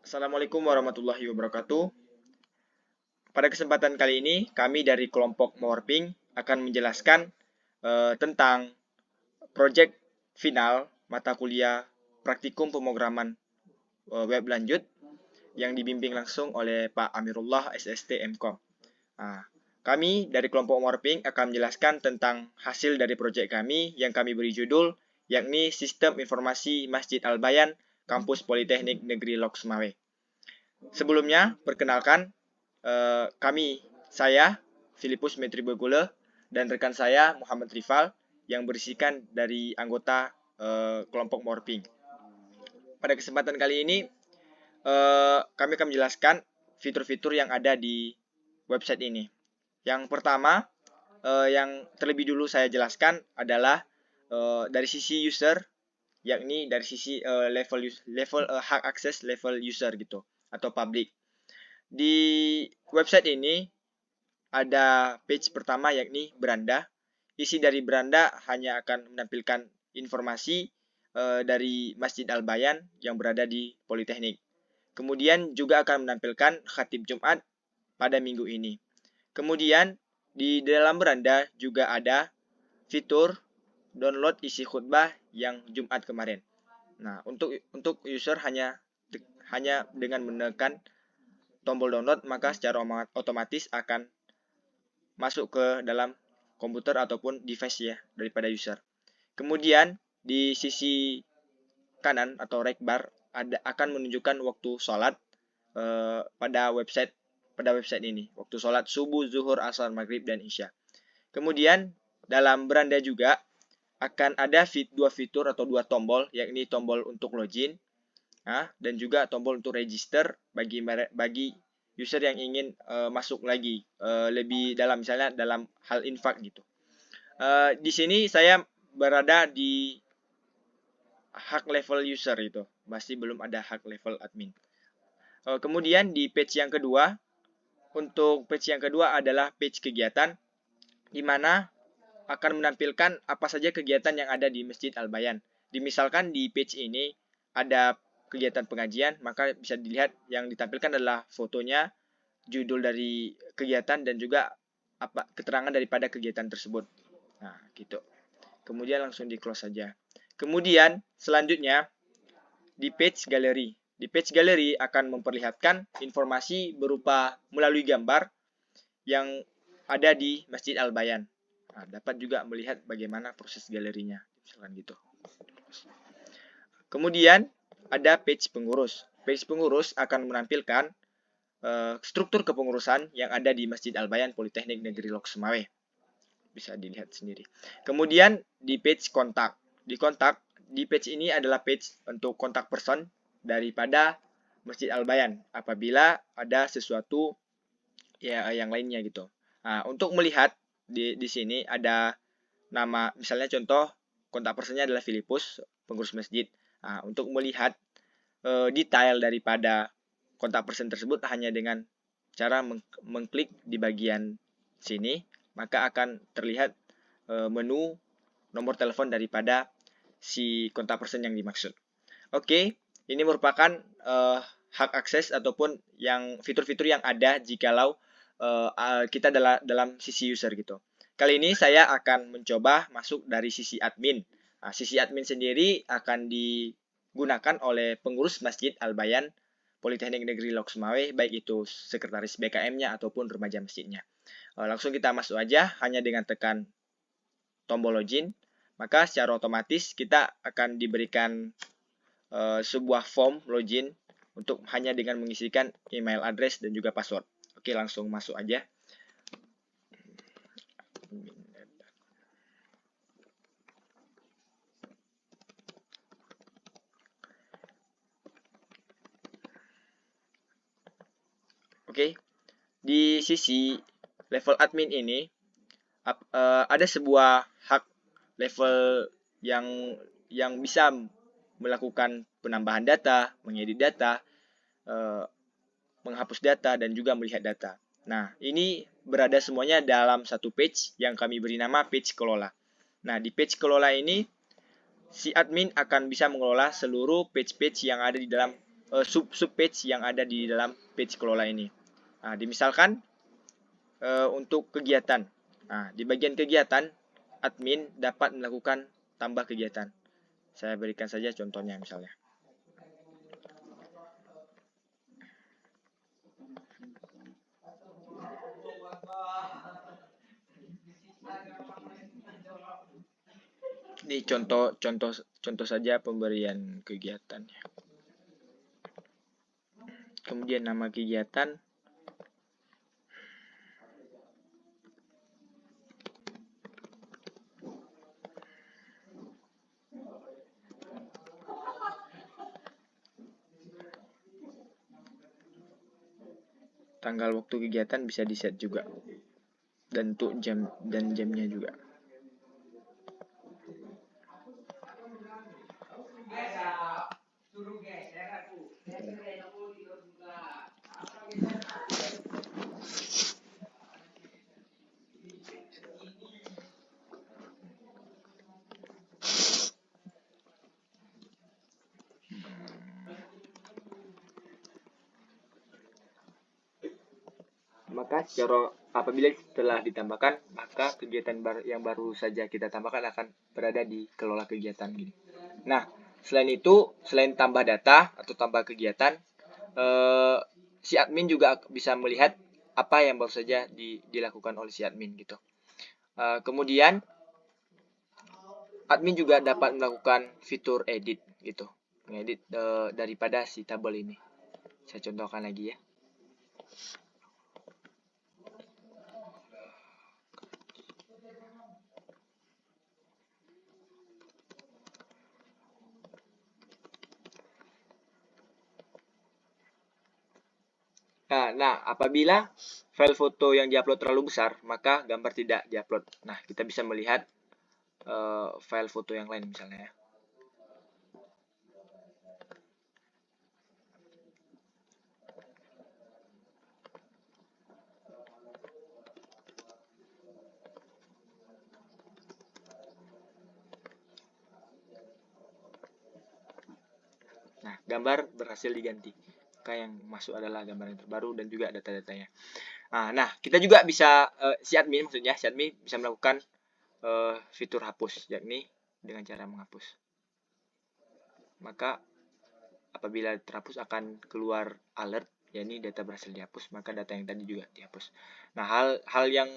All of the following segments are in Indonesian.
Assalamualaikum warahmatullahi wabarakatuh. Pada kesempatan kali ini, kami dari kelompok Morping akan menjelaskan tentang proyek final mata kuliah praktikum pemrograman web lanjut yang dibimbing langsung oleh Pak Amirullah SST MKOM. Nah, kami dari kelompok Morping akan menjelaskan tentang hasil dari proyek kami yang kami beri judul yakni Sistem Informasi Masjid Al-Bayan Kampus Politeknik Negeri Lok Sumawe. Sebelumnya, perkenalkan saya Filipus Metribogule dan rekan saya Muhammad Rifal yang berisikan dari anggota kelompok Morping. Pada kesempatan kali ini, kami akan menjelaskan fitur-fitur yang ada di website ini. Yang pertama, yang terlebih dulu saya jelaskan adalah dari sisi user, yakni dari sisi level hak akses level user gitu atau public. Di website ini ada page pertama yakni beranda. Isi dari beranda hanya akan menampilkan informasi dari Masjid Al-Bayan yang berada di Politeknik. Kemudian juga akan menampilkan khatib Jumat pada minggu ini. Kemudian di dalam beranda juga ada fitur download isi khutbah yang Jumat kemarin. Nah, untuk user hanya dengan menekan tombol download maka secara otomatis akan masuk ke dalam komputer ataupun device ya daripada user. Kemudian di sisi kanan atau right bar akan menunjukkan waktu sholat pada website ini, waktu sholat subuh, zuhur, asar, maghrib, dan isya. Kemudian dalam beranda juga akan ada dua fitur atau dua tombol, yakni tombol untuk login dan juga tombol untuk register bagi user yang ingin masuk lagi lebih dalam, misalnya dalam hal infak gitu. Di sini saya berada di hak level user itu, masih belum ada hak level admin. Kemudian di page yang kedua, untuk page yang kedua adalah page kegiatan, di mana akan menampilkan apa saja kegiatan yang ada di Masjid Al-Bayan. Misalkan di page ini ada kegiatan pengajian, maka bisa dilihat yang ditampilkan adalah fotonya, judul dari kegiatan, dan juga keterangan daripada kegiatan tersebut. Nah, gitu. Kemudian langsung di close saja. Kemudian selanjutnya di page gallery. Di page gallery akan memperlihatkan informasi berupa melalui gambar yang ada di Masjid Al-Bayan. Nah, dapat juga melihat bagaimana proses galerinya, misalkan gitu. Kemudian ada page pengurus. Page pengurus akan menampilkan struktur kepengurusan yang ada di Masjid Al-Bayan Politeknik Negeri Lok Sumawe. Bisa dilihat sendiri. Kemudian di page kontak. Di page ini adalah page untuk kontak person daripada Masjid Al-Bayan apabila ada sesuatu ya yang lainnya gitu. Nah, untuk melihat di sini ada nama, misalnya contoh kontak personnya adalah Filipus, pengurus masjid. Nah, untuk melihat detail daripada kontak person tersebut hanya dengan cara mengklik di bagian sini, maka akan terlihat menu nomor telepon daripada si kontak person yang dimaksud. Oke, ini merupakan hak akses ataupun yang fitur-fitur yang ada jikalau kita dalam sisi user gitu. Kali ini saya akan mencoba masuk dari sisi admin. Nah, sisi admin sendiri akan digunakan oleh pengurus Masjid Al-Bayan Politeknik Negeri Lok Sumawe, baik itu sekretaris BKM-nya ataupun remaja masjidnya. Langsung kita masuk aja hanya dengan tekan tombol login, maka secara otomatis kita akan diberikan sebuah form login untuk hanya dengan mengisikan email address dan juga password. Oke, langsung masuk aja. Oke, di sisi level admin ini ada sebuah hak level yang bisa melakukan penambahan data, mengedit data, menghapus data, dan juga melihat data. Nah, ini berada semuanya dalam satu page yang kami beri nama page kelola. Nah, di page kelola ini, si admin akan bisa mengelola seluruh page-page yang ada di dalam sub page yang ada di dalam page kelola ini. Nah, misalkan untuk kegiatan. Nah, di bagian kegiatan, admin dapat melakukan tambah kegiatan. Saya berikan saja contohnya misalnya. Ini contoh saja pemberian kegiatannya. Kemudian nama kegiatan. Tanggal waktu kegiatan bisa di-set juga. Dan untuk jam dan jamnya juga. Maka apabila telah ditambahkan, maka kegiatan yang baru saja kita tambahkan akan berada di kelola kegiatan gini. Nah, selain tambah data atau tambah kegiatan, si admin juga bisa melihat apa yang baru saja dilakukan oleh si admin gitu. Kemudian admin juga dapat melakukan fitur edit gitu, mengedit daripada si tabel ini. Saya contohkan lagi ya. Nah, apabila file foto yang diupload terlalu besar, maka gambar tidak diupload. Nah, kita bisa melihat file foto yang lain misalnya ya. Nah, gambar berhasil diganti. Maka yang masuk adalah gambar yang terbaru dan juga data-datanya. Nah, kita juga bisa si admin bisa melakukan fitur hapus, yakni dengan cara menghapus. Maka apabila terhapus akan keluar alert, yakni data berhasil dihapus, maka data yang tadi juga dihapus. Nah, hal yang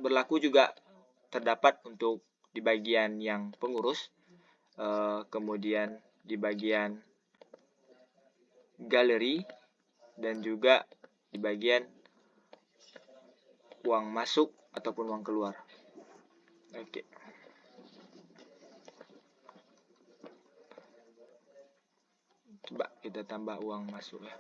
berlaku juga terdapat untuk di bagian yang pengurus, kemudian di bagian galeri, dan juga di bagian uang masuk ataupun uang keluar. Oke. Coba kita tambah uang masuk ya.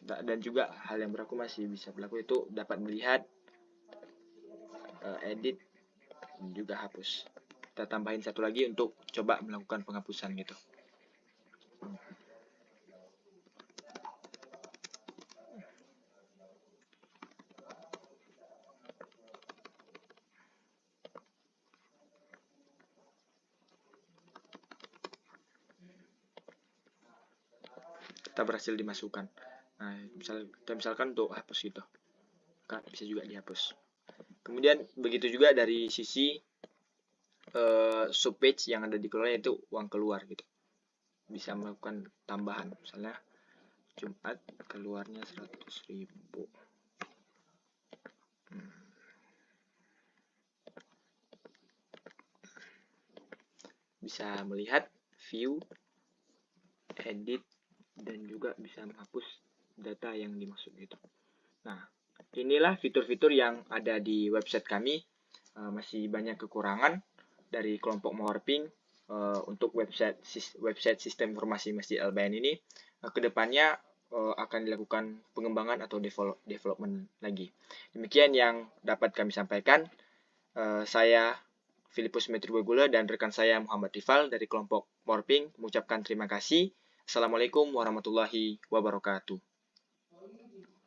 Dan juga hal yang berlaku masih bisa berlaku, itu dapat melihat, edit, dan juga hapus. Kita tambahin satu lagi untuk coba melakukan penghapusan gitu. Kita berhasil dimasukkan. Nah, misalkan untuk hapus gitu, kan bisa juga dihapus. Kemudian begitu juga dari sisi subpage yang ada di keluar, yaitu uang keluar gitu. Bisa melakukan tambahan, misalnya Jumat keluarnya 100.000. Bisa melihat, view, edit, dan juga bisa menghapus data yang dimaksud gitu. Nah, inilah fitur-fitur yang ada di website kami. Masih banyak kekurangan dari kelompok Morping untuk website sistem informasi Masjid Al-Bayan ini. Kedepannya akan dilakukan pengembangan atau development lagi. Demikian yang dapat kami sampaikan. Saya Filipus Metribogula dan rekan saya Muhammad Rifal dari kelompok Morping mengucapkan terima kasih. Assalamualaikum warahmatullahi wabarakatuh.